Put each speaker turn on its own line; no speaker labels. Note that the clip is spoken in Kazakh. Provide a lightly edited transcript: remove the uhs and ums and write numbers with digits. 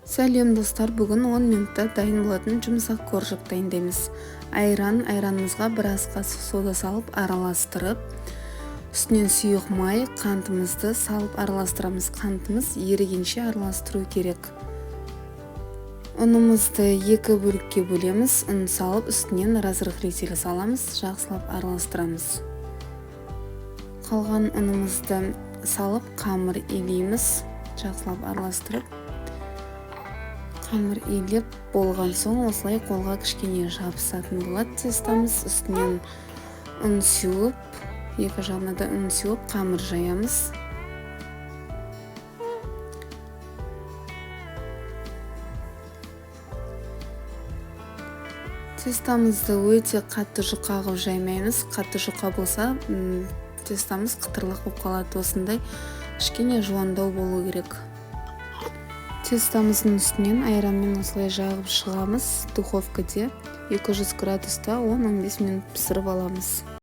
Сәлем достар, бүгін 10 минутта дайын болатын жұмсақ коржық дайындаймыз. Айранымызға біраз қасық сода салып араластырып, үстінен сұйық май, қантымызды салып араластырамыз. Қантымыз ерігенше араластыру керек. Ұнымызды 2 бөлікке бөлеміз. Ұн салып, үстінен разрыхлитель саламыз, жақсылап араластырамыз. Қалған ұнымызды салып қамыр илейміз, жақсылап араластырып. Қамыр илеп болған соң осылай қолға кішкене жабысатын болады. Тестамыз үстінен ұн сеуіп, екі жағына да ұн сеуіп қамыр жаямыз. Тестамызды өте қатты жұқа қылып жаймаймыз. Қатты жұқа болса, тестамыз қытырлық болып қалады. Осындай кішкене жуандау болу керек. Тестамыздың үстінен айранмен осылай жағып шығамыз. Духовкада 200 градуста 10-15 минут пісіріп аламыз.